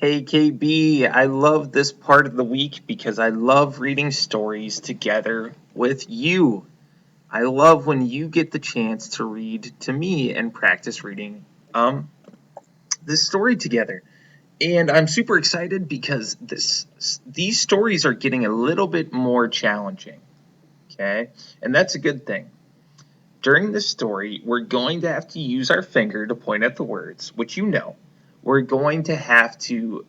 Hey KB, I love this part of the week because I love reading stories together with you. I love when you get the chance to read to me and practice reading um this story together. And I'm super excited because these stories are getting a little bit more challenging, okay? And that's a good thing. During this story, we're going to have to use our finger to point at the words, which you know. We're going to have to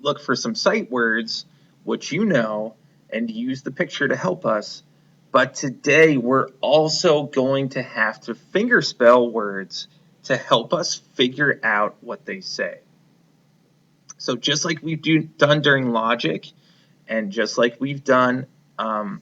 look for some sight words, which you know, and use the picture to help us. But today we're also going to have to fingerspell words to help us figure out what they say. So just like done during logic, and just like we've done a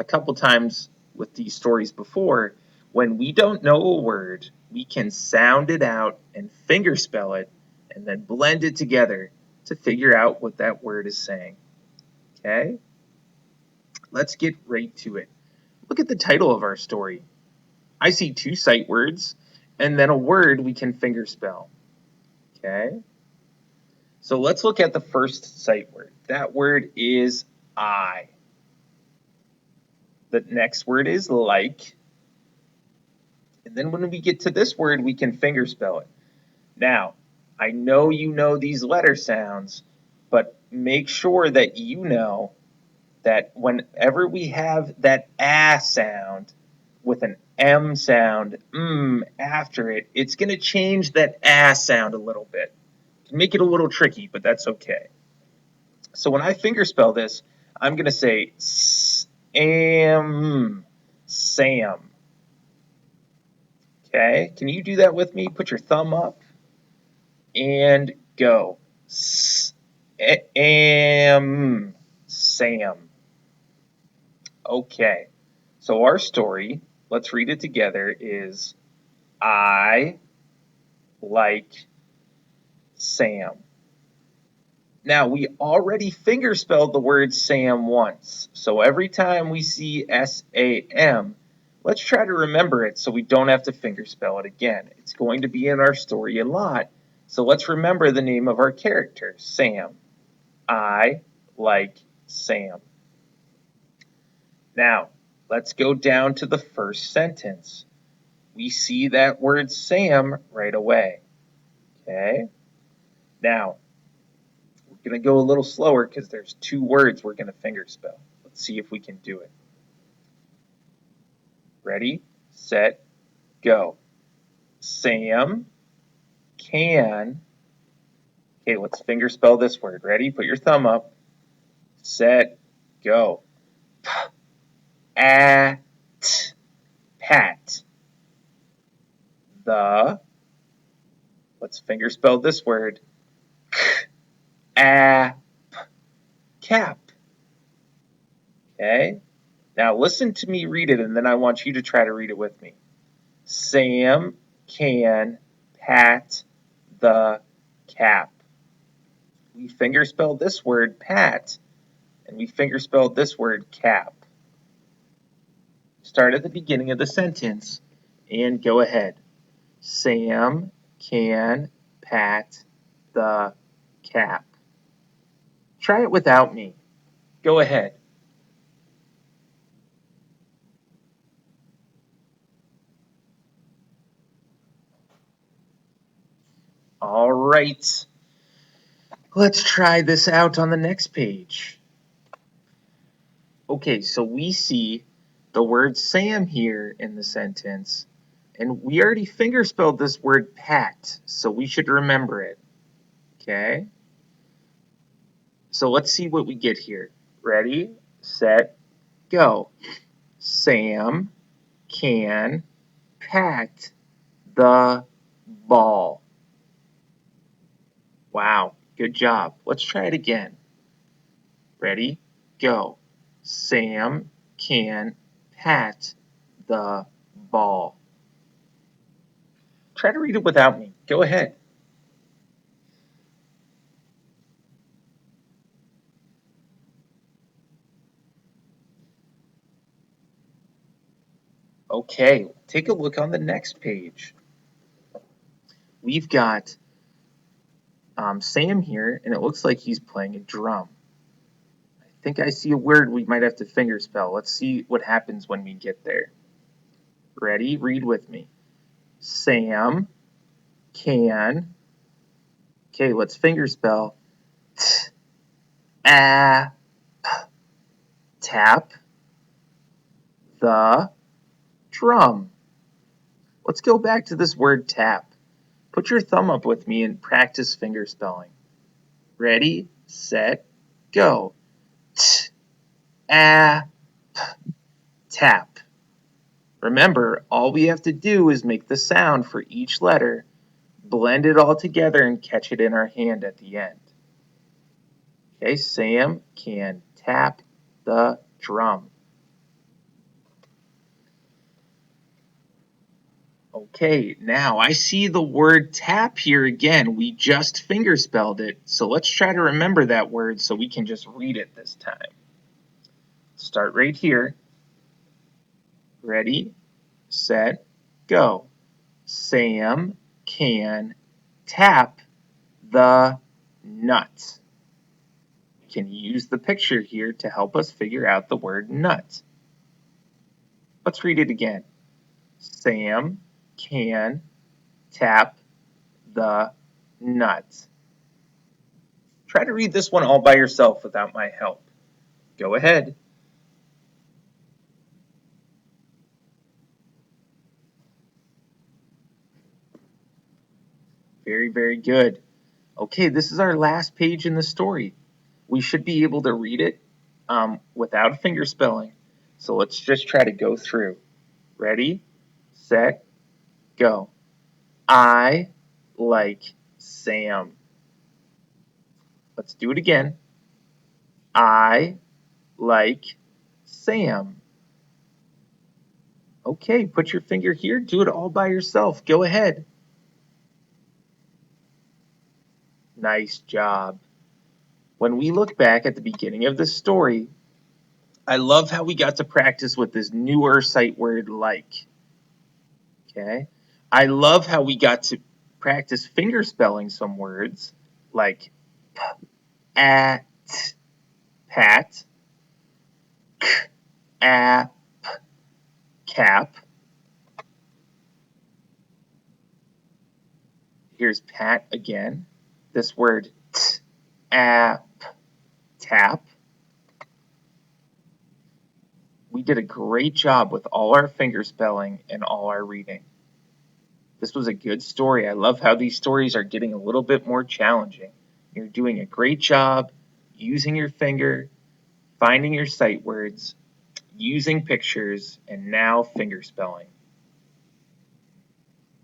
couple times with these stories before, when we don't know a word, we can sound it out and fingerspell it and then blend it together to figure out what that word is saying. Okay? Let's get right to it. Look at the title of our story. I see two sight words and then a word we can fingerspell. Okay? So let's look at the first sight word. That word is I. The next word is like. And then when we get to this word, we can fingerspell it. Now, I know you know these letter sounds, but make sure that you know that whenever we have that ah sound with an M sound, after it, it's going to change that ah sound a little bit. Make it a little tricky, but that's okay. So when I fingerspell this, I'm going to say Sam. Okay, can you do that with me? Put your thumb up and go. Sam. Okay, so our story, let's read it together, is I like Sam. Now, we already fingerspelled the word Sam once, so every time we see S-A-M, let's try to remember it so we don't have to fingerspell it again. It's going to be in our story a lot, so let's remember the name of our character, Sam. I like Sam. Now, let's go down to the first sentence. We see that word Sam right away. Okay? Now, we're going to go a little slower because there's two words we're going to fingerspell. Let's see if we can do it. Ready, set, go. Sam can. Okay, let's fingerspell this word. Ready? Put your thumb up. Set, go. At, pat. The. Let's fingerspell this word. Cap. Cap. Okay? Now listen to me read it, and then I want you to try to read it with me. Sam can pat the cap. We fingerspelled this word pat, and we fingerspelled this word cap. Start at the beginning of the sentence and go ahead. Sam can pat the cap. Try it without me. Go ahead. All right. Let's try this out on the next page. Okay, so we see the word Sam here in the sentence, and we already fingerspelled this word pat, so we should remember it. Okay? So let's see what we get here. Ready, set, go. Sam can pat the ball. Wow, good job. Let's try it again. Ready, go. Sam can pat the ball. Try to read it without me. Go ahead. Okay, take a look on the next page. We've got Sam here, and it looks like he's playing a drum. I think I see a word we might have to fingerspell. Let's see what happens when we get there. Ready? Read with me. Sam can. Okay, let's fingerspell. Tap the drum. Let's go back to this word tap. Put your thumb up with me and practice fingerspelling. Ready, set, go. Tap. Remember, all we have to do is make the sound for each letter, blend it all together, and catch it in our hand at the end. Okay, Sam can tap the drum. Okay, now I see the word tap here again. We just fingerspelled it, so let's try to remember that word so we can just read it this time. Start right here. Ready, set, go. Sam can tap the nut. We can use the picture here to help us figure out the word nut. Let's read it again. Sam can tap the nut. Try to read this one all by yourself without my help. Go ahead. Very, very good. Okay, this is our last page in the story. We should be able to read it without fingerspelling. So let's just try to go through. Ready, set, go. I like Sam. Let's do it again. I like Sam. Okay, put your finger here. Do it all by yourself. Go ahead. Nice job. When we look back at the beginning of the story, I love how we got to practice with this newer sight word like. Okay. I love how we got to practice finger spelling some words like at, pat, app, cap. Here's pat again. This word app, tap. We did a great job with all our finger spelling and all our reading. This was a good story. I love how these stories are getting a little bit more challenging. You're doing a great job using your finger, finding your sight words, using pictures, and now finger spelling.